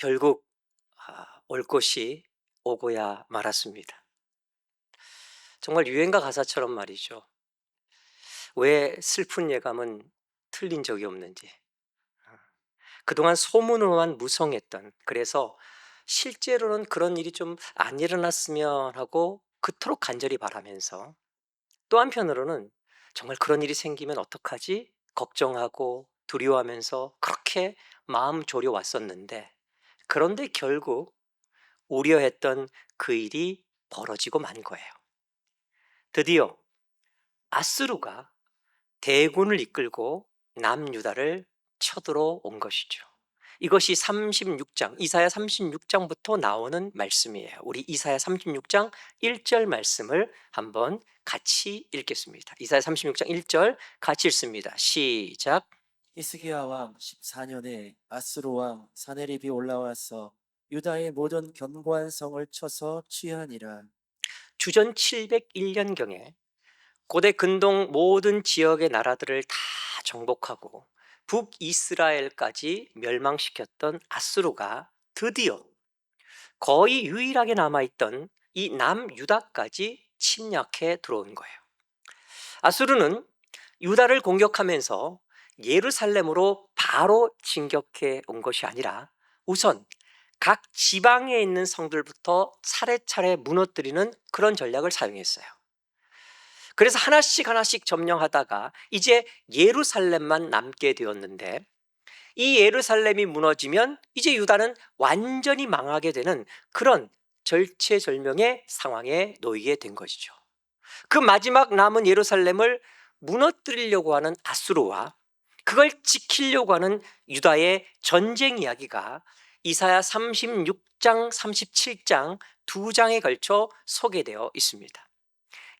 결국 올 것이 오고야 말았습니다. 정말 유행가 가사처럼 말이죠. 왜 슬픈 예감은 틀린 적이 없는지. 그동안 소문으로만 무성했던, 그래서 실제로는 그런 일이 좀 안 일어났으면 하고 그토록 간절히 바라면서, 또 한편으로는 정말 그런 일이 생기면 어떡하지 걱정하고 두려워하면서 그렇게 마음 졸여 왔었는데, 그런데 결국 우려했던 그 일이 벌어지고 만 거예요. 드디어 아수르가 대군을 이끌고 남유다를 쳐들어온 것이죠. 이것이 36장, 이사야 36장부터 나오는 말씀이에요. 우리 이사야 36장 1절 말씀을 한번 같이 읽겠습니다. 이사야 36장 1절 같이 읽습니다. 시작. 히스기야 왕 14년에 아수르 왕 사네립이 올라와서 유다의 모든 견고한 성을 쳐서 취하니라. 주전 701년경에 고대 근동 모든 지역의 나라들을 다 정복하고 북이스라엘까지 멸망시켰던 아수르가 드디어 거의 유일하게 남아있던 이 남유다까지 침략해 들어온 거예요. 아수르는 유다를 공격하면서 예루살렘으로 바로 진격해 온 것이 아니라 우선 각 지방에 있는 성들부터 차례차례 무너뜨리는 그런 전략을 사용했어요. 그래서 하나씩 하나씩 점령하다가 이제 예루살렘만 남게 되었는데, 이 예루살렘이 무너지면 이제 유다는 완전히 망하게 되는 그런 절체절명의 상황에 놓이게 된 것이죠. 그 마지막 남은 예루살렘을 무너뜨리려고 하는 아수르와 그걸 지키려고 하는 유다의 전쟁 이야기가 이사야 36장, 37장 두 장에 걸쳐 소개되어 있습니다.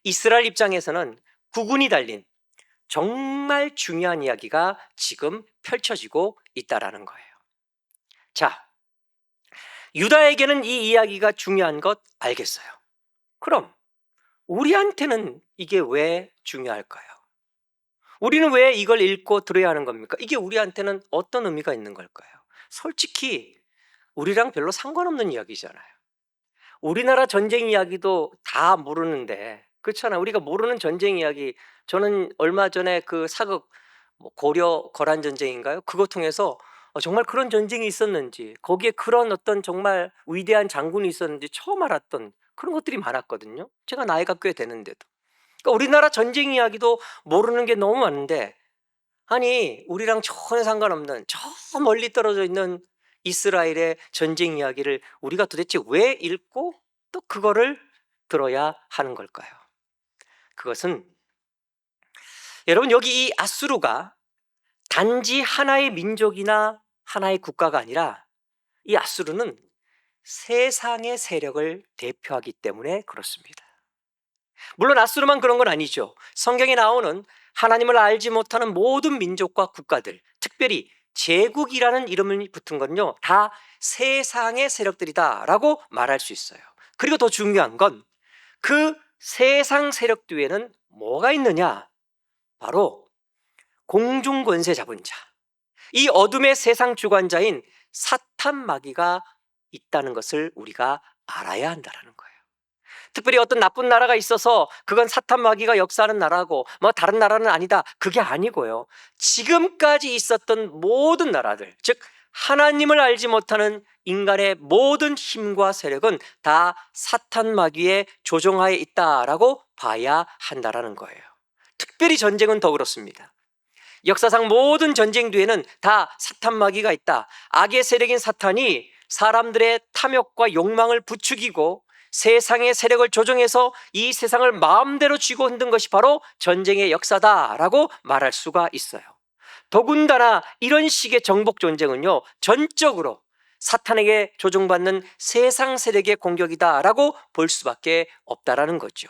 이스라엘 입장에서는 구군이 달린 정말 중요한 이야기가 지금 펼쳐지고 있다라는 거예요. 자, 유다에게는 이 이야기가 중요한 것 알겠어요. 그럼 우리한테는 이게 왜 중요할까요? 우리는 왜 이걸 읽고 들어야 하는 겁니까? 이게 우리한테는 어떤 의미가 있는 걸까요? 솔직히 우리랑 별로 상관없는 이야기잖아요. 우리나라 전쟁 이야기도 다 모르는데, 그렇잖아요. 우리가 모르는 전쟁 이야기, 저는 얼마 전에 그 사극 고려 거란 전쟁인가요? 그거 통해서 정말 그런 전쟁이 있었는지, 거기에 그런 어떤 정말 위대한 장군이 있었는지 처음 알았던 그런 것들이 많았거든요. 제가 나이가 꽤 되는데도. 그러니까 우리나라 전쟁 이야기도 모르는 게 너무 많은데, 아니 우리랑 전혀 상관없는 저 멀리 떨어져 있는 이스라엘의 전쟁 이야기를 우리가 도대체 왜 읽고 또 그거를 들어야 하는 걸까요? 그것은, 여러분, 여기 이 아수르가 단지 하나의 민족이나 하나의 국가가 아니라, 이 아수르는 세상의 세력을 대표하기 때문에 그렇습니다. 물론 아수르만 그런 건 아니죠. 성경에 나오는 하나님을 알지 못하는 모든 민족과 국가들, 특별히 제국이라는 이름이 붙은 건요, 다 세상의 세력들이다라고 말할 수 있어요. 그리고 더 중요한 건 그 세상 세력 뒤에는 뭐가 있느냐? 바로 공중 권세 잡은 자, 이 어둠의 세상 주관자인 사탄 마귀가 있다는 것을 우리가 알아야 한다는 거예요. 특별히 어떤 나쁜 나라가 있어서 그건 사탄 마귀가 역사하는 나라고 뭐 다른 나라는 아니다, 그게 아니고요. 지금까지 있었던 모든 나라들, 즉 하나님을 알지 못하는 인간의 모든 힘과 세력은 다 사탄 마귀의 조종하에 있다라고 봐야 한다라는 거예요. 특별히 전쟁은 더 그렇습니다. 역사상 모든 전쟁 뒤에는 다 사탄 마귀가 있다. 악의 세력인 사탄이 사람들의 탐욕과 욕망을 부추기고 세상의 세력을 조정해서 이 세상을 마음대로 쥐고 흔든 것이 바로 전쟁의 역사다라고 말할 수가 있어요. 더군다나 이런 식의 정복 전쟁은요, 전적으로 사탄에게 조종받는 세상 세력의 공격이다라고 볼 수밖에 없다라는 거죠.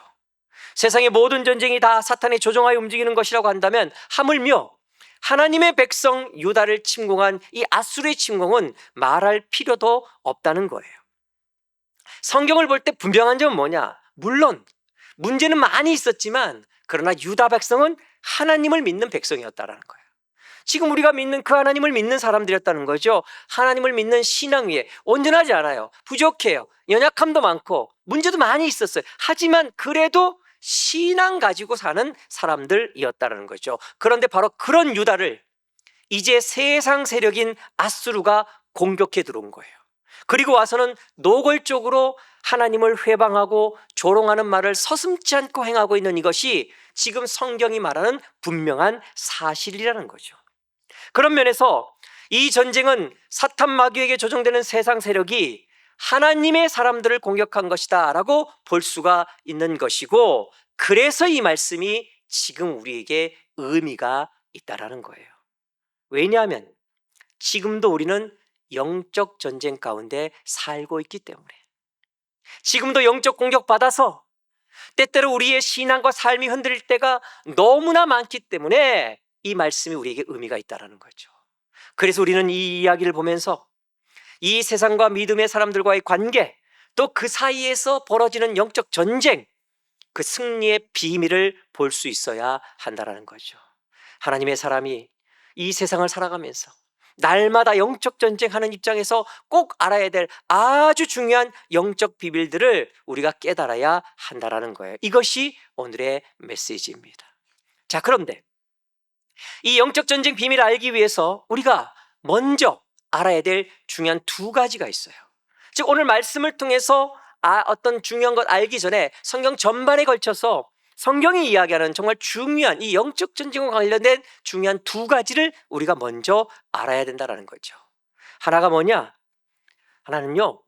세상의 모든 전쟁이 다 사탄의 조종하에 움직이는 것이라고 한다면, 하물며 하나님의 백성 유다를 침공한 이 아수르의 침공은 말할 필요도 없다는 거예요. 성경을 볼 때 분명한 점은 뭐냐? 물론 문제는 많이 있었지만, 그러나 유다 백성은 하나님을 믿는 백성이었다는 거예요. 지금 우리가 믿는 그 하나님을 믿는 사람들이었다는 거죠. 하나님을 믿는 신앙 위에 온전하지 않아요. 부족해요. 연약함도 많고 문제도 많이 있었어요. 하지만 그래도 신앙 가지고 사는 사람들이었다는 거죠. 그런데 바로 그런 유다를 이제 세상 세력인 앗수르가 공격해 들어온 거예요. 그리고 와서는 노골적으로 하나님을 회방하고 조롱하는 말을 서슴지 않고 행하고 있는 이것이 지금 성경이 말하는 분명한 사실이라는 거죠. 그런 면에서 이 전쟁은 사탄 마귀에게 조종되는 세상 세력이 하나님의 사람들을 공격한 것이다 라고 볼 수가 있는 것이고, 그래서 이 말씀이 지금 우리에게 의미가 있다라는 거예요. 왜냐하면 지금도 우리는 영적 전쟁 가운데 살고 있기 때문에, 지금도 영적 공격받아서 때때로 우리의 신앙과 삶이 흔들릴 때가 너무나 많기 때문에 이 말씀이 우리에게 의미가 있다는 거죠. 그래서 우리는 이 이야기를 보면서 이 세상과 믿음의 사람들과의 관계, 또 그 사이에서 벌어지는 영적 전쟁, 그 승리의 비밀을 볼 수 있어야 한다는 거죠. 하나님의 사람이 이 세상을 살아가면서 날마다 영적 전쟁하는 입장에서 꼭 알아야 될 아주 중요한 영적 비밀들을 우리가 깨달아야 한다는 거예요. 이것이 오늘의 메시지입니다. 자, 그런데 이 영적 전쟁 비밀을 알기 위해서 우리가 먼저 알아야 될 중요한 두 가지가 있어요. 즉 오늘 말씀을 통해서 어떤 중요한 것 알기 전에 성경 전반에 걸쳐서 성경이 이야기하는 정말 중요한 이 영적 전쟁과 관련된 중요한 두 가지를 우리가 먼저 알아야 된다는 거죠. 하나가 뭐냐? 하나는요,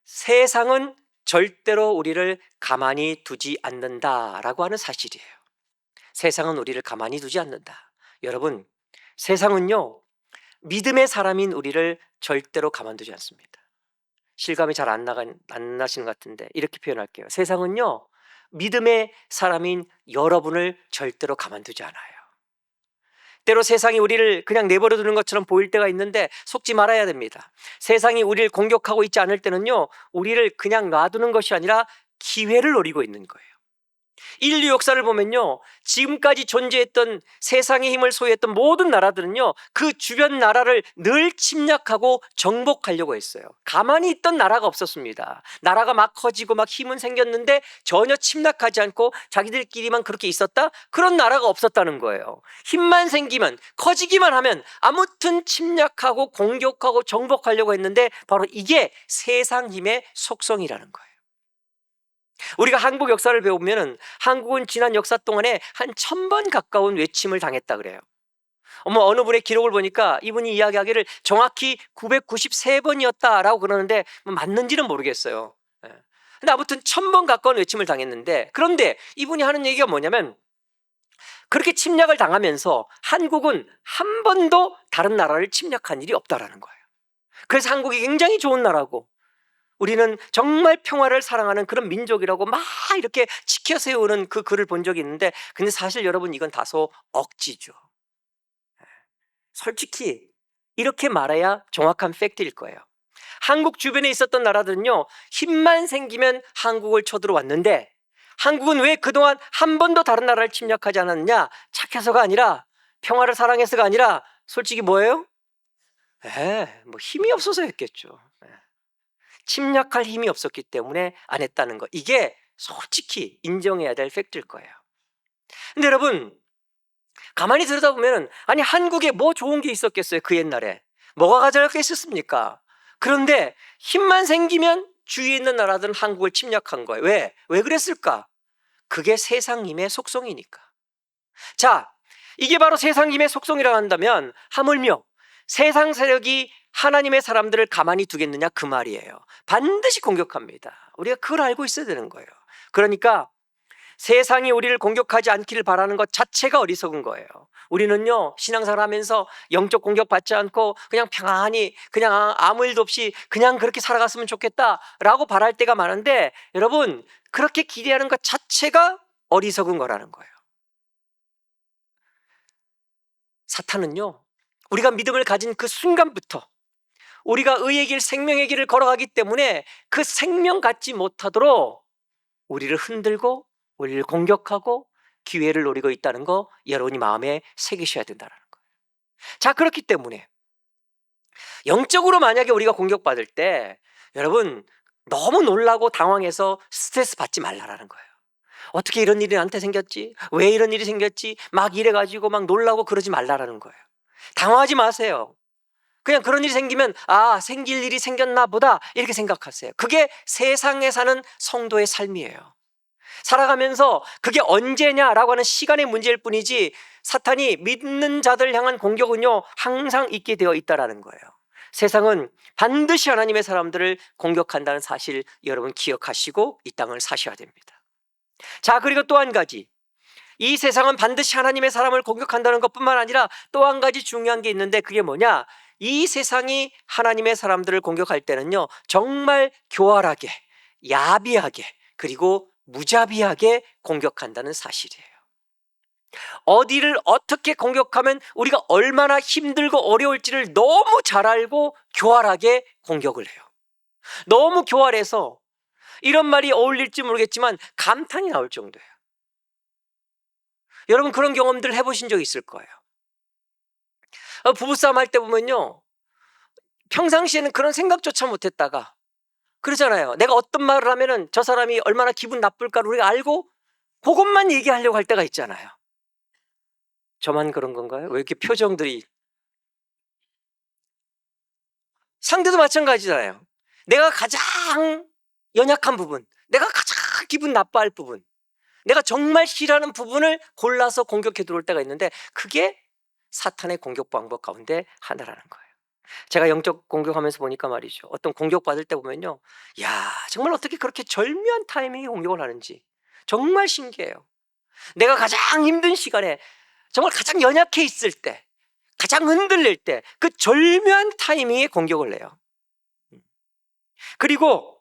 세상은 절대로 우리를 가만히 두지 않는다라고 하는 사실이에요. 세상은 우리를 가만히 두지 않는다. 여러분, 세상은요, 믿음의 사람인 우리를 절대로 가만두지 않습니다. 실감이 잘 안 나시는 것 같은데 이렇게 표현할게요. 세상은요, 믿음의 사람인 여러분을 절대로 가만두지 않아요. 때로 세상이 우리를 그냥 내버려 두는 것처럼 보일 때가 있는데 속지 말아야 됩니다. 세상이 우리를 공격하고 있지 않을 때는요, 우리를 그냥 놔두는 것이 아니라 기회를 노리고 있는 거예요. 인류 역사를 보면요, 지금까지 존재했던 세상의 힘을 소유했던 모든 나라들은요, 그 주변 나라를 늘 침략하고 정복하려고 했어요. 가만히 있던 나라가 없었습니다. 나라가 막 커지고 막 힘은 생겼는데 전혀 침략하지 않고 자기들끼리만 그렇게 있었다? 그런 나라가 없었다는 거예요. 힘만 생기면, 커지기만 하면 아무튼 침략하고 공격하고 정복하려고 했는데 바로 이게 세상 힘의 속성이라는 거예요. 우리가 한국 역사를 배우면 한국은 지난 역사 동안에 한 1000번 가까운 외침을 당했다 그래요. 어느 분의 기록을 보니까 이분이 이야기하기를 정확히 993번이었다라고 그러는데 맞는지는 모르겠어요. 근데 아무튼 1000번 가까운 외침을 당했는데, 그런데 이분이 하는 얘기가 뭐냐면 그렇게 침략을 당하면서 한국은 한 번도 다른 나라를 침략한 일이 없다라는 거예요. 그래서 한국이 굉장히 좋은 나라고 우리는 정말 평화를 사랑하는 그런 민족이라고 막 이렇게 지켜 세우는 그 글을 본 적이 있는데, 근데 사실 여러분 이건 다소 억지죠. 솔직히 이렇게 말해야 정확한 팩트일 거예요. 한국 주변에 있었던 나라들은요, 힘만 생기면 한국을 쳐들어왔는데 한국은 왜 그동안 한 번도 다른 나라를 침략하지 않았느냐? 착해서가 아니라, 평화를 사랑해서가 아니라 솔직히 뭐예요? 뭐 힘이 없어서 했겠죠. 침략할 힘이 없었기 때문에 안 했다는 거, 이게 솔직히 인정해야 될 팩트일 거예요. 근데 여러분, 가만히 들여다보면 아니 한국에 뭐 좋은 게 있었겠어요? 그 옛날에 뭐가 가장 있었습니까? 그런데 힘만 생기면 주위에 있는 나라들은 한국을 침략한 거예요. 왜 그랬을까? 그게 세상 힘의 속성이니까. 자, 이게 바로 세상 힘의 속성이라고 한다면 하물며 세상 세력이 하나님의 사람들을 가만히 두겠느냐, 그 말이에요. 반드시 공격합니다. 우리가 그걸 알고 있어야 되는 거예요. 그러니까 세상이 우리를 공격하지 않기를 바라는 것 자체가 어리석은 거예요. 우리는요, 신앙생활 하면서 영적 공격 받지 않고 그냥 평안히 그냥 아무 일도 없이 그냥 그렇게 살아갔으면 좋겠다라고 바랄 때가 많은데, 여러분 그렇게 기대하는 것 자체가 어리석은 거라는 거예요. 사탄은요, 우리가 믿음을 가진 그 순간부터 우리가 의의 길, 생명의 길을 걸어가기 때문에 그 생명 갖지 못하도록 우리를 흔들고 우리를 공격하고 기회를 노리고 있다는 거 여러분이 마음에 새기셔야 된다는 거예요. 자, 그렇기 때문에 영적으로 만약에 우리가 공격받을 때 여러분 너무 놀라고 당황해서 스트레스 받지 말라라는 거예요. 어떻게 이런 일이 나한테 생겼지? 왜 이런 일이 생겼지? 막 이래가지고 막 놀라고 그러지 말라라는 거예요. 당황하지 마세요. 그냥 그런 일이 생기면 생길 일이 생겼나 보다 이렇게 생각하세요. 그게 세상에 사는 성도의 삶이에요. 살아가면서 그게 언제냐라고 하는 시간의 문제일 뿐이지 사탄이 믿는 자들 향한 공격은요 항상 있게 되어 있다라는 거예요. 세상은 반드시 하나님의 사람들을 공격한다는 사실 여러분 기억하시고 이 땅을 사셔야 됩니다. 자, 그리고 또 한 가지, 이 세상은 반드시 하나님의 사람을 공격한다는 것뿐만 아니라 또 한 가지 중요한 게 있는데 그게 뭐냐, 이 세상이 하나님의 사람들을 공격할 때는요 정말 교활하게, 야비하게, 그리고 무자비하게 공격한다는 사실이에요. 어디를 어떻게 공격하면 우리가 얼마나 힘들고 어려울지를 너무 잘 알고 교활하게 공격을 해요. 너무 교활해서 이런 말이 어울릴지 모르겠지만 감탄이 나올 정도예요. 여러분 그런 경험들 해보신 적 있을 거예요. 부부싸움 할 때 보면요 평상시에는 그런 생각조차 못했다가 그러잖아요. 내가 어떤 말을 하면은 저 사람이 얼마나 기분 나쁠까를 우리가 알고 그것만 얘기하려고 할 때가 있잖아요. 저만 그런 건가요? 왜 이렇게 표정들이. 상대도 마찬가지잖아요. 내가 가장 연약한 부분, 내가 가장 기분 나빠할 부분, 내가 정말 싫어하는 부분을 골라서 공격해 들어올 때가 있는데 그게 사탄의 공격 방법 가운데 하나라는 거예요. 제가 영적 공격하면서 보니까 말이죠, 어떤 공격받을 때 보면요, 야 정말 어떻게 그렇게 절묘한 타이밍에 공격을 하는지 정말 신기해요. 내가 가장 힘든 시간에, 정말 가장 연약해 있을 때, 가장 흔들릴 때 그 절묘한 타이밍에 공격을 해요. 그리고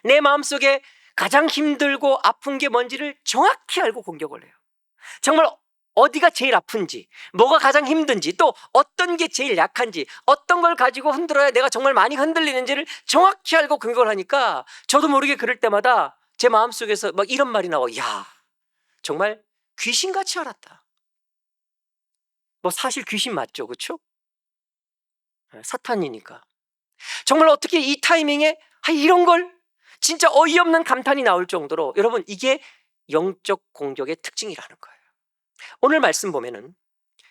내 마음속에 가장 힘들고 아픈 게 뭔지를 정확히 알고 공격을 해요. 정말 어디가 제일 아픈지, 뭐가 가장 힘든지, 또 어떤 게 제일 약한지, 어떤 걸 가지고 흔들어야 내가 정말 많이 흔들리는지를 정확히 알고 공격을 하니까 저도 모르게 그럴 때마다 제 마음속에서 막 이런 말이 나와요. 야 정말 귀신같이 알았다. 뭐 사실 귀신 맞죠, 그렇죠? 사탄이니까. 정말 어떻게 이 타이밍에 이런 걸, 진짜 어이없는 감탄이 나올 정도로 여러분 이게 영적 공격의 특징이라는 거예요. 오늘 말씀 보면은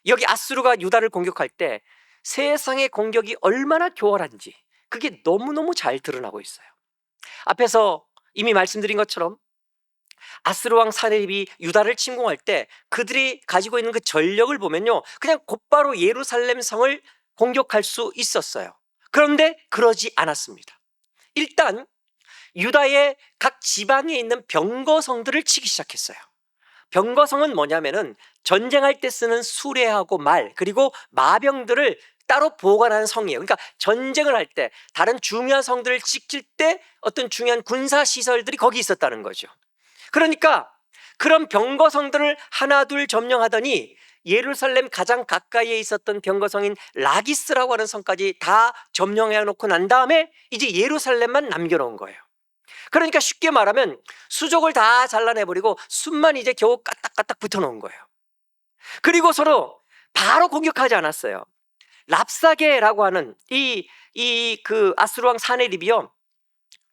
여기 아수르가 유다를 공격할 때 세상의 공격이 얼마나 교활한지 그게 너무너무 잘 드러나고 있어요. 앞에서 이미 말씀드린 것처럼 아스루 왕 사네립이 유다를 침공할 때 그들이 가지고 있는 그 전력을 보면요 그냥 곧바로 예루살렘 성을 공격할 수 있었어요. 그런데 그러지 않았습니다. 일단 유다의 각 지방에 있는 병거성들을 치기 시작했어요. 병거성은 뭐냐면은 전쟁할 때 쓰는 수레하고 말, 그리고 마병들을 따로 보관하는 성이에요. 그러니까 전쟁을 할 때 다른 중요한 성들을 지킬 때 어떤 중요한 군사 시설들이 거기 있었다는 거죠. 그러니까 그런 병거성들을 하나 둘 점령하더니 예루살렘 가장 가까이에 있었던 병거성인 라기스라고 하는 성까지 다 점령해 놓고 난 다음에 이제 예루살렘만 남겨놓은 거예요. 그러니까 쉽게 말하면 수족을 다 잘라내버리고 숲만 이제 겨우 까딱까딱 붙여놓은 거예요. 그리고 서로 바로 공격하지 않았어요. 랍사게라고 하는 그 아수르 왕 사네립이요,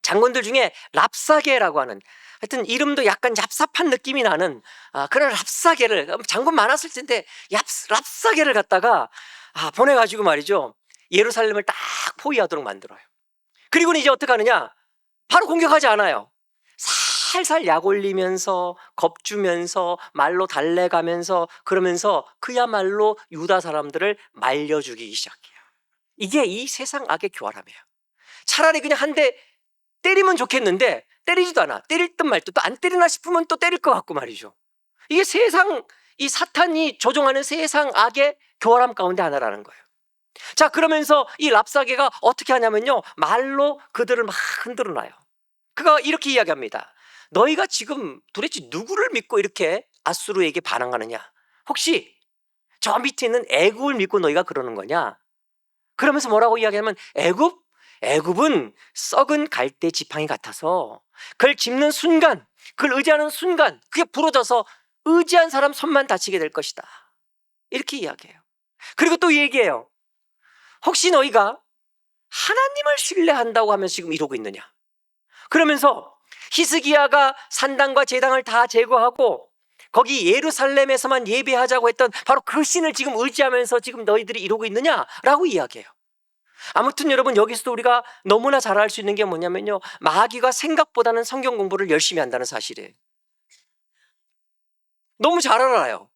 장군들 중에 랍사게라고 하는, 하여튼 이름도 약간 얍삽한 느낌이 나는 그런 랍사게를, 장군 많았을 텐데 랍사게를 갖다가 보내가지고 말이죠 예루살렘을 딱 포위하도록 만들어요. 그리고는 이제 어떻게 하느냐, 바로 공격하지 않아요. 살살 약 올리면서 겁주면서 말로 달래가면서 그러면서 그야말로 유다 사람들을 말려 죽이기 시작해요. 이게 이 세상 악의 교활함이에요. 차라리 그냥 한 대 때리면 좋겠는데 때리지도 않아. 때릴 듯 말 듯, 또 안 때리나 싶으면 또 때릴 것 같고 말이죠. 이게 세상, 이 사탄이 조종하는 세상 악의 교활함 가운데 하나라는 거예요. 자, 그러면서 이 랍사게가 어떻게 하냐면요 말로 그들을 막 흔들어 놔요. 그가 이렇게 이야기합니다. 너희가 지금 도대체 누구를 믿고 이렇게 아수르에게 반항하느냐? 혹시 저 밑에 있는 애굽을 믿고 너희가 그러는 거냐? 그러면서 뭐라고 이야기하면 애굽은 썩은 갈대 지팡이 같아서 그걸 짚는 순간, 그걸 의지하는 순간 그게 부러져서 의지한 사람 손만 다치게 될 것이다. 이렇게 이야기해요. 그리고 또 얘기해요. 혹시 너희가 하나님을 신뢰한다고 하면서 지금 이러고 있느냐? 그러면서 히스기야가 산당과 제당을 다 제거하고 거기 예루살렘에서만 예배하자고 했던 바로 그 신을 지금 의지하면서 지금 너희들이 이러고 있느냐라고 이야기해요. 아무튼 여러분, 여기서도 우리가 너무나 잘 알 수 있는 게 뭐냐면요, 마귀가 생각보다는 성경 공부를 열심히 한다는 사실이에요. 너무 잘 알아요.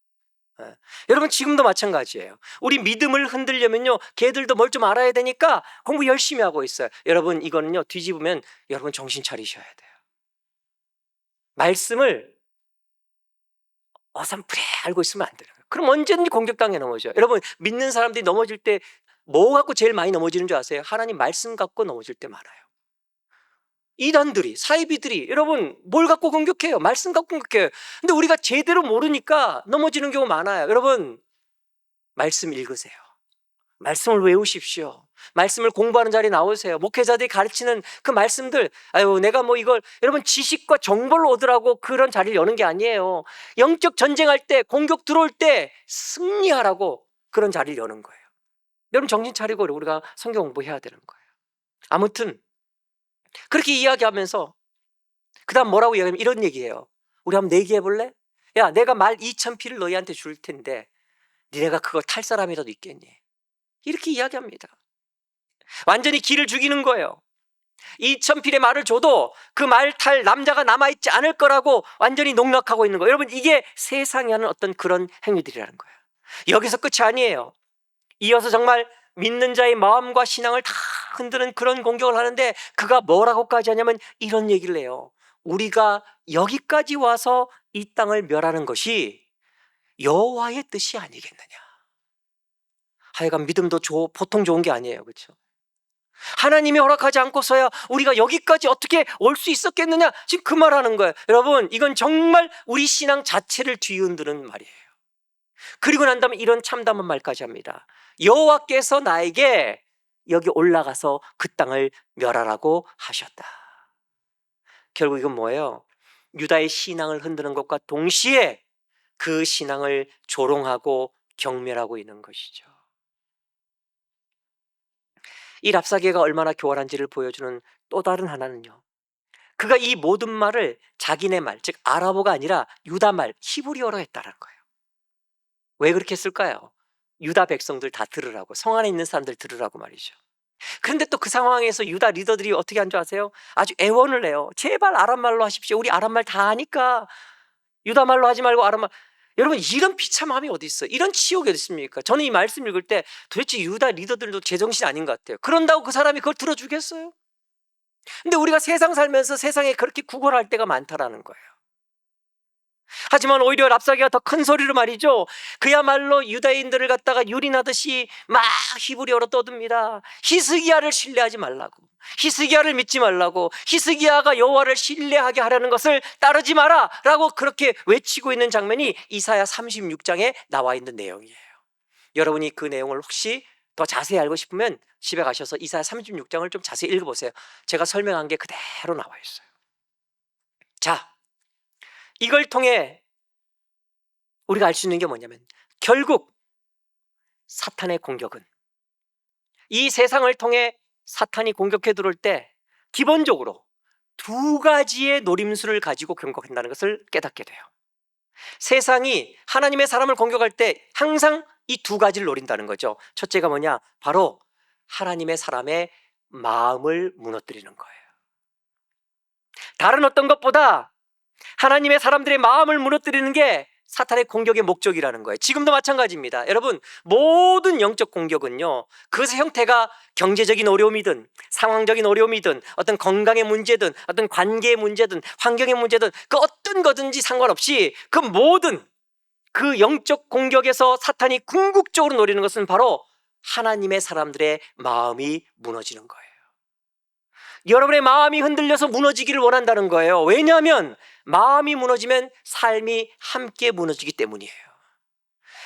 예. 여러분, 지금도 마찬가지예요. 우리 믿음을 흔들려면요, 걔들도 뭘 좀 알아야 되니까 공부 열심히 하고 있어요. 여러분, 이거는요, 뒤집으면 여러분 정신 차리셔야 돼요. 말씀을 어선프레 알고 있으면 안 되는 거예요. 그럼 언제든지 공격당해 넘어져요. 여러분, 믿는 사람들이 넘어질 때 뭐 갖고 제일 많이 넘어지는 줄 아세요? 하나님 말씀 갖고 넘어질 때 많아요. 이단들이, 사이비들이 여러분 뭘 갖고 공격해요? 말씀 갖고 공격해요. 근데 우리가 제대로 모르니까 넘어지는 경우 많아요. 여러분, 말씀 읽으세요. 말씀을 외우십시오. 말씀을 공부하는 자리에 나오세요. 목회자들이 가르치는 그 말씀들, 아유 내가 뭐 이걸, 여러분 지식과 정보를 얻으라고 그런 자리를 여는 게 아니에요. 영적 전쟁할 때, 공격 들어올 때 승리하라고 그런 자리를 여는 거예요. 여러분 정신 차리고 우리가 성경 공부해야 되는 거예요. 아무튼 그렇게 이야기하면서 그 다음 뭐라고 이야기하면 이런 얘기해요. 우리 한번 내기해 볼래? 야, 내가 말 2,000피를 너희한테 줄 텐데 니네가 그거 탈 사람이라도 있겠니? 이렇게 이야기합니다. 완전히 기를 죽이는 거예요. 2,000필의 말을 줘도 그 말 탈 남자가 남아있지 않을 거라고 완전히 농락하고 있는 거예요. 여러분, 이게 세상이 하는 어떤 그런 행위들이라는 거예요. 여기서 끝이 아니에요. 이어서 정말 믿는 자의 마음과 신앙을 다 흔드는 그런 공격을 하는데, 그가 뭐라고까지 하냐면 이런 얘기를 해요. 우리가 여기까지 와서 이 땅을 멸하는 것이 여호와의 뜻이 아니겠느냐. 하여간 믿음도 보통 좋은 게 아니에요. 그렇죠? 하나님이 허락하지 않고서야 우리가 여기까지 어떻게 올 수 있었겠느냐, 지금 그 말하는 거예요. 여러분, 이건 정말 우리 신앙 자체를 뒤흔드는 말이에요. 그리고 난 다음에 이런 참담한 말까지 합니다. 여호와께서 나에게 여기 올라가서 그 땅을 멸하라고 하셨다. 결국 이건 뭐예요? 유다의 신앙을 흔드는 것과 동시에 그 신앙을 조롱하고 경멸하고 있는 것이죠. 이 랍사게가 얼마나 교활한지를 보여주는 또 다른 하나는요, 그가 이 모든 말을 자기네 말, 즉 아랍어가 아니라 유다 말, 히브리어로 했다는 거예요. 왜 그렇게 했을까요? 유다 백성들 다 들으라고, 성 안에 있는 사람들 들으라고 말이죠. 그런데 또 그 상황에서 유다 리더들이 어떻게 한 줄 아세요? 아주 애원을 해요. 제발 아랍말로 하십시오. 우리 아랍말 다 아니까 유다 말로 하지 말고 아랍말. 여러분, 이런 비참함이 어디 있어요? 이런 치욕이 어디 있습니까? 저는 이 말씀 읽을 때 도대체 유다 리더들도 제정신 아닌 것 같아요. 그런다고 그 사람이 그걸 들어주겠어요? 근데 우리가 세상 살면서 세상에 그렇게 구걸할 때가 많다라는 거예요. 하지만 오히려 랍사게가 더 큰 소리로 말이죠, 그야말로 유다인들을 갖다가 유린하듯이 막 히브리어로 떠듭니다. 히스기야를 신뢰하지 말라고, 히스기야를 믿지 말라고, 히스기야가 여호와를 신뢰하게 하려는 것을 따르지 마라 라고 그렇게 외치고 있는 장면이 이사야 36장에 나와 있는 내용이에요. 여러분이 그 내용을 혹시 더 자세히 알고 싶으면 집에 가셔서 이사야 36장을 좀 자세히 읽어보세요. 제가 설명한 게 그대로 나와 있어요. 자, 이걸 통해 우리가 알 수 있는 게 뭐냐면, 결국 사탄의 공격은, 이 세상을 통해 사탄이 공격해 들어올 때 기본적으로 두 가지의 노림수를 가지고 공격한다는 것을 깨닫게 돼요. 세상이 하나님의 사람을 공격할 때 항상 이 두 가지를 노린다는 거죠. 첫째가 뭐냐? 바로 하나님의 사람의 마음을 무너뜨리는 거예요. 다른 어떤 것보다 하나님의 사람들의 마음을 무너뜨리는 게 사탄의 공격의 목적이라는 거예요. 지금도 마찬가지입니다. 여러분, 모든 영적 공격은요, 그것의 형태가 경제적인 어려움이든 상황적인 어려움이든 어떤 건강의 문제든 어떤 관계의 문제든 환경의 문제든 그 어떤 거든지 상관없이 그 모든 그 영적 공격에서 사탄이 궁극적으로 노리는 것은 바로 하나님의 사람들의 마음이 무너지는 거예요. 여러분의 마음이 흔들려서 무너지기를 원한다는 거예요. 왜냐하면 마음이 무너지면 삶이 함께 무너지기 때문이에요.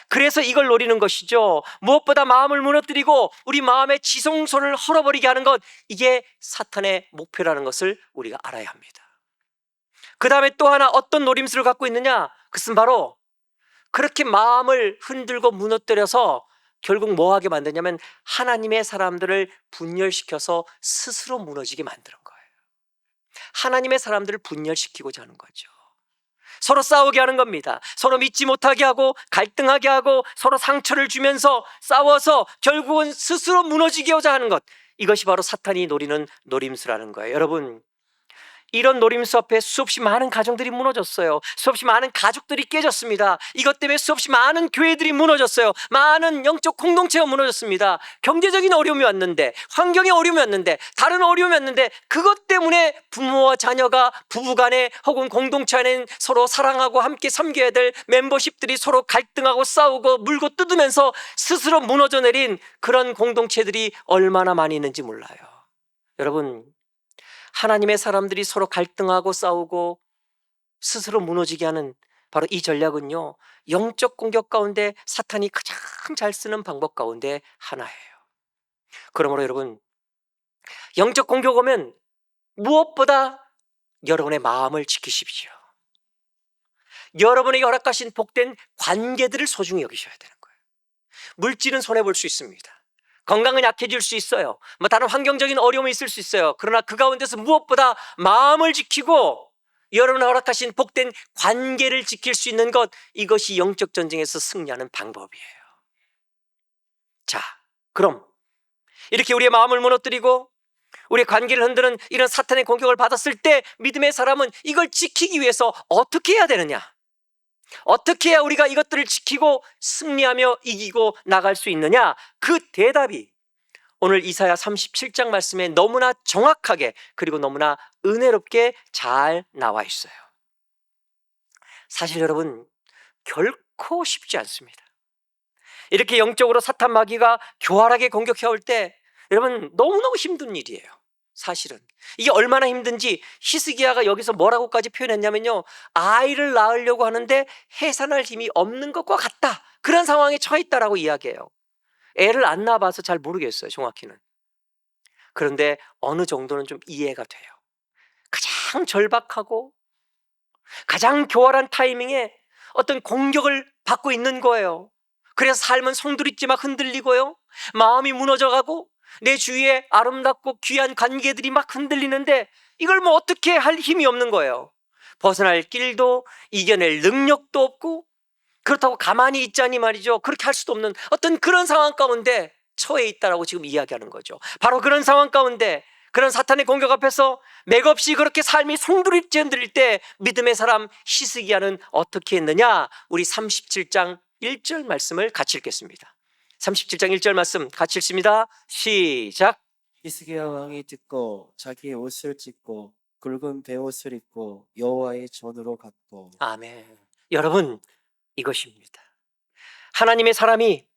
그래서 이걸 노리는 것이죠. 무엇보다 마음을 무너뜨리고 우리 마음의 지성소를 헐어버리게 하는 것, 이게 사탄의 목표라는 것을 우리가 알아야 합니다. 그 다음에 또 하나 어떤 노림수를 갖고 있느냐? 그것은 바로 그렇게 마음을 흔들고 무너뜨려서 결국 뭐 하게 만드냐면 하나님의 사람들을 분열시켜서 스스로 무너지게 만드는 거예요. 하나님의 사람들을 분열시키고자 하는 거죠. 서로 싸우게 하는 겁니다. 서로 믿지 못하게 하고 갈등하게 하고 서로 상처를 주면서 싸워서 결국은 스스로 무너지게하자 하는 것, 이것이 바로 사탄이 노리는 노림수라는 거예요. 여러분, 이런 노림수 앞에 수없이 많은 가정들이 무너졌어요. 수없이 많은 가족들이 깨졌습니다. 이것 때문에 수없이 많은 교회들이 무너졌어요. 많은 영적 공동체가 무너졌습니다. 경제적인 어려움이 왔는데, 환경의 어려움이 왔는데, 다른 어려움이 왔는데, 그것 때문에 부모와 자녀가 부부간에 혹은 공동체 안에 서로 사랑하고 함께 섬겨야 될 멤버십들이 서로 갈등하고 싸우고 물고 뜯으면서 스스로 무너져 내린 그런 공동체들이 얼마나 많이 있는지 몰라요. 여러분, 하나님의 사람들이 서로 갈등하고 싸우고 스스로 무너지게 하는 바로 이 전략은요, 영적 공격 가운데 사탄이 가장 잘 쓰는 방법 가운데 하나예요. 그러므로 여러분, 영적 공격 오면 무엇보다 여러분의 마음을 지키십시오. 여러분에게 허락하신 복된 관계들을 소중히 여기셔야 되는 거예요. 물질은 손해볼 수 있습니다. 건강은 약해질 수 있어요. 뭐 다른 환경적인 어려움이 있을 수 있어요. 그러나 그 가운데서 무엇보다 마음을 지키고 여러분 허락하신 복된 관계를 지킬 수 있는 것, 이것이 영적 전쟁에서 승리하는 방법이에요. 자, 그럼 이렇게 우리의 마음을 무너뜨리고 우리의 관계를 흔드는 이런 사탄의 공격을 받았을 때 믿음의 사람은 이걸 지키기 위해서 어떻게 해야 되느냐? 어떻게 해야 우리가 이것들을 지키고 승리하며 이기고 나갈 수 있느냐? 그 대답이 오늘 이사야 37장 말씀에 너무나 정확하게 그리고 너무나 은혜롭게 잘 나와 있어요. 사실 여러분, 결코 쉽지 않습니다. 이렇게 영적으로 사탄 마귀가 교활하게 공격해 올 때 여러분, 너무너무 힘든 일이에요. 사실은 이게 얼마나 힘든지 히스기야가 여기서 뭐라고까지 표현했냐면요, 아이를 낳으려고 하는데 해산할 힘이 없는 것과 같다, 그런 상황에 처해 있다라고 이야기해요. 애를 안 낳아봐서 잘 모르겠어요, 정확히는. 그런데 어느 정도는 좀 이해가 돼요. 가장 절박하고 가장 교활한 타이밍에 어떤 공격을 받고 있는 거예요. 그래서 삶은 송두리째 막 흔들리고요, 마음이 무너져가고 내 주위에 아름답고 귀한 관계들이 막 흔들리는데 이걸 뭐 어떻게 할 힘이 없는 거예요. 벗어날 길도 이겨낼 능력도 없고, 그렇다고 가만히 있자니 말이죠, 그렇게 할 수도 없는 어떤 그런 상황 가운데 처해 있다라고 지금 이야기하는 거죠. 바로 그런 상황 가운데, 그런 사탄의 공격 앞에서 맥없이 그렇게 삶이 송두리째 흔들릴 때 믿음의 사람 히스기야는 어떻게 했느냐? 우리 37장 1절 말씀을 같이 읽겠습니다. 37장 1절 말씀 같이 읽습니다. 시작. 히스기야 왕이 듣고 자기의 옷을 찢고 굵은 베옷을 입고 여호와의 전으로 갔고. 아멘. 여러분, 이것입니다. 하나님의 사람이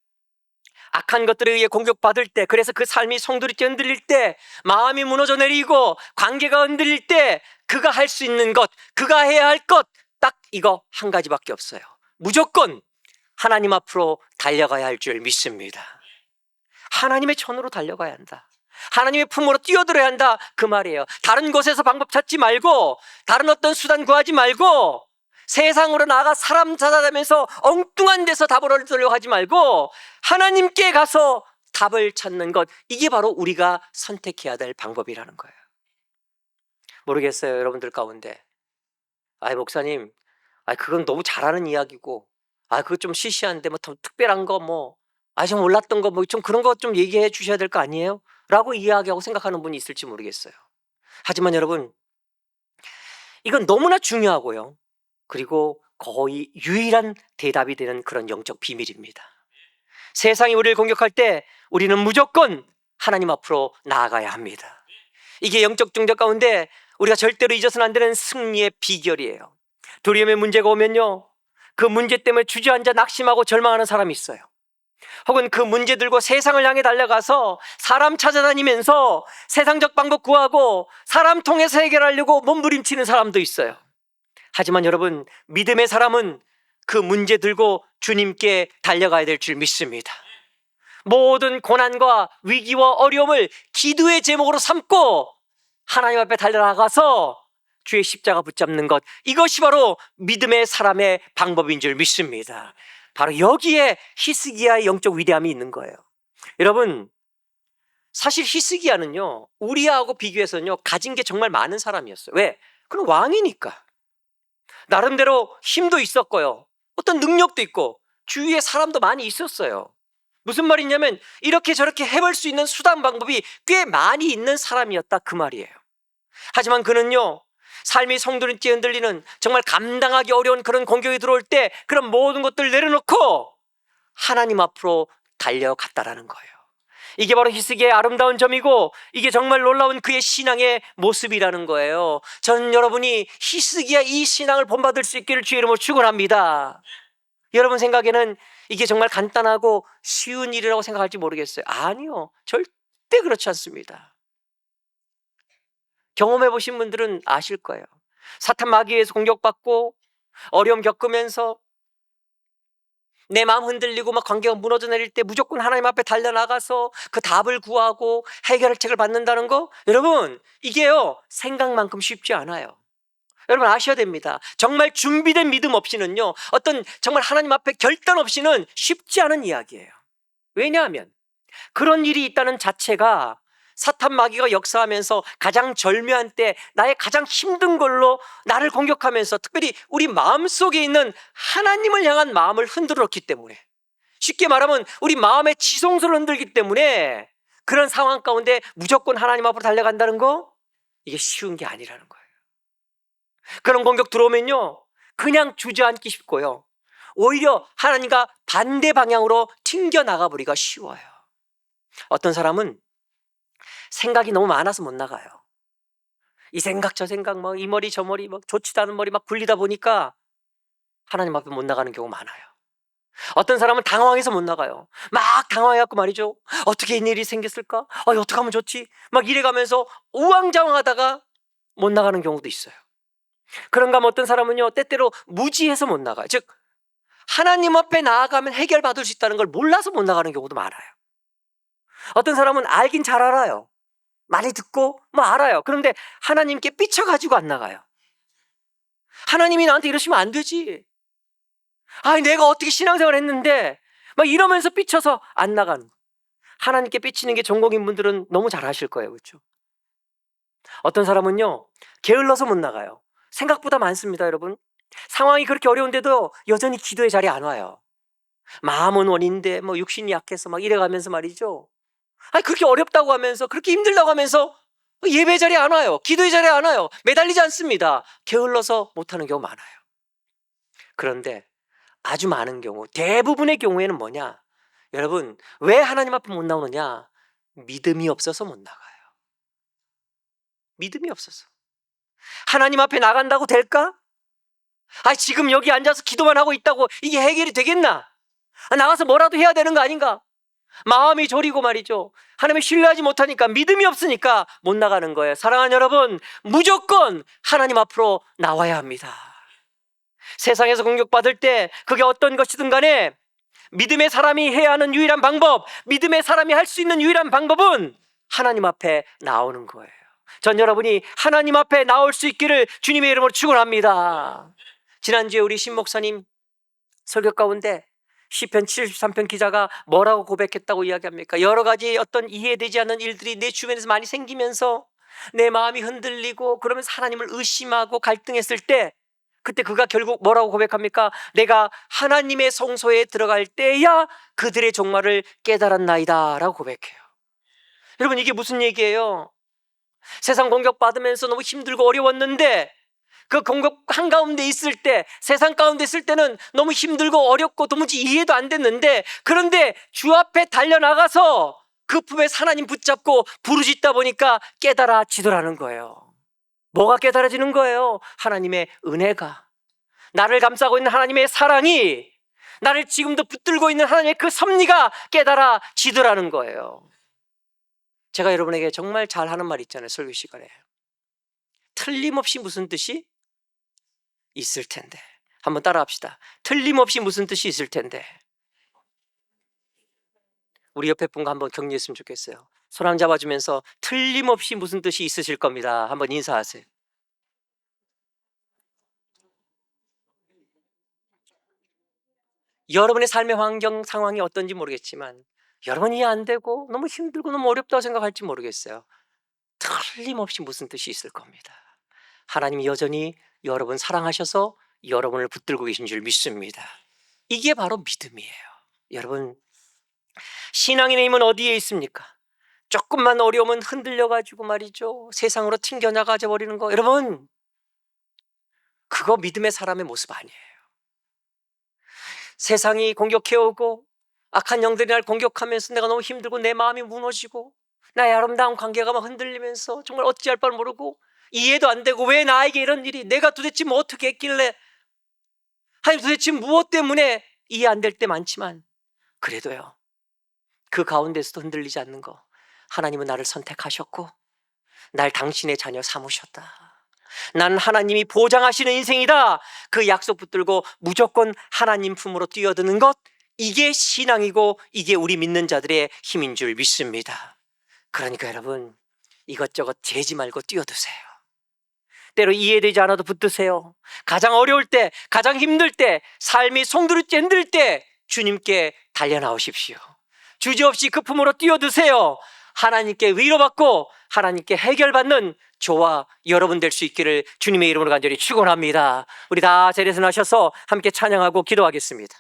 악한 것들에 의해 공격받을 때, 그래서 그 삶이 송두리째 흔들릴 때, 마음이 무너져 내리고 관계가 흔들릴 때 그가 할 수 있는 것, 그가 해야 할 것, 딱 이거 한 가지밖에 없어요. 무조건 하나님 앞으로 달려가야 할 줄 믿습니다. 하나님의 전으로 달려가야 한다. 하나님의 품으로 뛰어들어야 한다, 그 말이에요. 다른 곳에서 방법 찾지 말고, 다른 어떤 수단 구하지 말고, 세상으로 나가 사람 찾아다니면서 엉뚱한 데서 답을 얻으려고 하지 말고 하나님께 가서 답을 찾는 것, 이게 바로 우리가 선택해야 될 방법이라는 거예요. 모르겠어요, 여러분들 가운데 목사님, 그건 너무 잘하는 이야기고, 그거 좀 시시한데 뭐 더 특별한 거 좀 몰랐던 거 좀 그런 거 좀 얘기해 주셔야 될 거 아니에요? 라고 이야기하고 생각하는 분이 있을지 모르겠어요. 하지만 여러분, 이건 너무나 중요하고요, 그리고 거의 유일한 대답이 되는 그런 영적 비밀입니다. 세상이 우리를 공격할 때 우리는 무조건 하나님 앞으로 나아가야 합니다. 이게 영적 중적 가운데 우리가 절대로 잊어서는 안 되는 승리의 비결이에요. 두려움의 문제가 오면요, 그 문제 때문에 주저앉아 낙심하고 절망하는 사람이 있어요. 혹은 그 문제 들고 세상을 향해 달려가서 사람 찾아다니면서 세상적 방법 구하고 사람 통해서 해결하려고 몸부림치는 사람도 있어요. 하지만 여러분, 믿음의 사람은 그 문제 들고 주님께 달려가야 될 줄 믿습니다. 모든 고난과 위기와 어려움을 기도의 제목으로 삼고 하나님 앞에 달려나가서 주의 십자가 붙잡는 것, 이것이 바로 믿음의 사람의 방법인 줄 믿습니다. 바로 여기에 히스기야의 영적 위대함이 있는 거예요. 여러분, 사실 히스기야는요, 우리하고 비교해서는요, 가진 게 정말 많은 사람이었어요. 왜? 그럼 왕이니까. 나름대로 힘도 있었고요. 어떤 능력도 있고, 주위에 사람도 많이 있었어요. 무슨 말이냐면, 이렇게 저렇게 해볼 수 있는 수단 방법이 꽤 많이 있는 사람이었다, 그 말이에요. 하지만 그는요, 삶이 성도는 뛰어흔들리는 정말 감당하기 어려운 그런 공격이 들어올 때 그런 모든 것들을 내려놓고 하나님 앞으로 달려갔다라는 거예요. 이게 바로 히스기야의 아름다운 점이고, 이게 정말 놀라운 그의 신앙의 모습이라는 거예요. 저는 여러분이 히스기야 이 신앙을 본받을 수 있기를 주의 이름으로 축원합니다. 여러분 생각에는 이게 정말 간단하고 쉬운 일이라고 생각할지 모르겠어요. 아니요, 절대 그렇지 않습니다. 경험해 보신 분들은 아실 거예요. 사탄 마귀에서 공격받고 어려움 겪으면서 내 마음 흔들리고 막 관계가 무너져 내릴 때 무조건 하나님 앞에 달려나가서 그 답을 구하고 해결책을 받는다는 거, 여러분 이게요 생각만큼 쉽지 않아요. 여러분 아셔야 됩니다. 정말 준비된 믿음 없이는요, 어떤 정말 하나님 앞에 결단 없이는 쉽지 않은 이야기예요. 왜냐하면 그런 일이 있다는 자체가 사탄 마귀가 역사하면서 가장 절묘한 때 나의 가장 힘든 걸로 나를 공격하면서 특별히 우리 마음속에 있는 하나님을 향한 마음을 흔들어 놓기 때문에, 쉽게 말하면 우리 마음의 지성소를 흔들기 때문에 그런 상황 가운데 무조건 하나님 앞으로 달려간다는 거, 이게 쉬운 게 아니라는 거예요. 그런 공격 들어오면요 그냥 주저앉기 쉽고요, 오히려 하나님과 반대 방향으로 튕겨 나가버리기가 쉬워요. 어떤 사람은 생각이 너무 많아서 못 나가요. 이 생각 저 생각 막 이 머리 저 머리 막 좋지도 않은 머리 막 굴리다 보니까 하나님 앞에 못 나가는 경우 많아요. 어떤 사람은 당황해서 못 나가요. 막 당황해갖고 말이죠, 어떻게 이런 일이 생겼을까? 어떻게 하면 좋지? 막 이래가면서 우왕좌왕하다가 못 나가는 경우도 있어요. 그런가 하면 어떤 사람은요 때때로 무지해서 못 나가요. 즉 하나님 앞에 나아가면 해결받을 수 있다는 걸 몰라서 못 나가는 경우도 많아요. 어떤 사람은 알긴 잘 알아요. 많이 듣고 뭐 알아요. 그런데 하나님께 삐쳐가지고 안 나가요. 하나님이 나한테 이러시면 안 되지. 아니 내가 어떻게 신앙생활 했는데 막 이러면서 삐쳐서 안 나가는. 하나님께 삐치는 게 전공인 분들은 너무 잘 아실 거예요. 그렇죠? 어떤 사람은요 게을러서 못 나가요. 생각보다 많습니다. 여러분, 상황이 그렇게 어려운데도 여전히 기도의 자리에 안 와요. 마음은 원인데 뭐 육신이 약해서 막 이래가면서 말이죠, 아니 그렇게 어렵다고 하면서 그렇게 힘들다고 하면서 예배 자리에 안 와요. 기도의 자리에 안 와요. 매달리지 않습니다. 게을러서 못하는 경우 많아요. 그런데 아주 많은 경우, 대부분의 경우에는 뭐냐, 여러분 왜 하나님 앞에 못 나오느냐, 믿음이 없어서 못 나가요. 믿음이 없어서. 하나님 앞에 나간다고 될까? 지금 여기 앉아서 기도만 하고 있다고 이게 해결이 되겠나? 나가서 뭐라도 해야 되는 거 아닌가? 마음이 저리고 말이죠, 하나님을 신뢰하지 못하니까, 믿음이 없으니까 못 나가는 거예요. 사랑하는 여러분, 무조건 하나님 앞으로 나와야 합니다. 세상에서 공격받을 때 그게 어떤 것이든 간에 믿음의 사람이 해야 하는 유일한 방법, 믿음의 사람이 할 수 있는 유일한 방법은 하나님 앞에 나오는 거예요. 전 여러분이 하나님 앞에 나올 수 있기를 주님의 이름으로 축원합니다. 지난주에 우리 신 목사님 설교 가운데 시편 73편 기자가 뭐라고 고백했다고 이야기합니까? 여러 가지 어떤 이해되지 않는 일들이 내 주변에서 많이 생기면서 내 마음이 흔들리고 그러면서 하나님을 의심하고 갈등했을 때, 그때 그가 결국 뭐라고 고백합니까? 내가 하나님의 성소에 들어갈 때야 그들의 종말을 깨달았나이다 라고 고백해요. 여러분 이게 무슨 얘기예요? 세상 공격받으면서 너무 힘들고 어려웠는데 그 공격 한가운데 있을 때, 세상 가운데 있을 때는 너무 힘들고 어렵고 도무지 이해도 안 됐는데, 그런데 주 앞에 달려나가서 그 품에 하나님 붙잡고 부르짖다 보니까 깨달아지더라는 거예요. 뭐가 깨달아지는 거예요? 하나님의 은혜가, 나를 감싸고 있는 하나님의 사랑이, 나를 지금도 붙들고 있는 하나님의 그 섭리가 깨달아지더라는 거예요. 제가 여러분에게 정말 잘하는 말 있잖아요, 설교 시간에. 틀림없이 무슨 뜻이 있을 텐데. 한번 따라합시다. 틀림없이 무슨 뜻이 있을 텐데. 우리 옆에 분과 한번 격려했으면 좋겠어요. 손 한 잡아주면서 틀림없이 무슨 뜻이 있으실 겁니다. 한번 인사하세요. 여러분의 삶의 환경 상황이 어떤지 모르겠지만 여러분 이해 안 되고 너무 힘들고 너무 어렵다고 생각할지 모르겠어요. 틀림없이 무슨 뜻이 있을 겁니다. 하나님이 여전히 여러분 사랑하셔서 여러분을 붙들고 계신 줄 믿습니다. 이게 바로 믿음이에요. 여러분, 신앙인의 힘은 어디에 있습니까? 조금만 어려우면 흔들려가지고 말이죠, 세상으로 튕겨나가져 버리는 거. 여러분, 그거 믿음의 사람의 모습 아니에요. 세상이 공격해오고 악한 영들이 날 공격하면서 내가 너무 힘들고 내 마음이 무너지고 나의 아름다운 관계가 막 흔들리면서 정말 어찌할 바를 모르고 이해도 안 되고, 왜 나에게 이런 일이, 내가 도대체 뭐 어떻게 했길래, 하나님 도대체 무엇 때문에, 이해 안 될 때 많지만 그래도요, 그 가운데서도 흔들리지 않는 거, 하나님은 나를 선택하셨고 날 당신의 자녀 삼으셨다. 난 하나님이 보장하시는 인생이다. 그 약속 붙들고 무조건 하나님 품으로 뛰어드는 것, 이게 신앙이고 이게 우리 믿는 자들의 힘인 줄 믿습니다. 그러니까 여러분, 이것저것 재지 말고 뛰어드세요. 때로 이해되지 않아도 붙드세요. 가장 어려울 때, 가장 힘들 때, 삶이 송두리째 흔들 때 주님께 달려나오십시오. 주저없이 그 품으로 뛰어드세요. 하나님께 위로받고 하나님께 해결받는 저와 여러분 될 수 있기를 주님의 이름으로 간절히 축원합니다. 우리 다 자리에서 나셔서 함께 찬양하고 기도하겠습니다.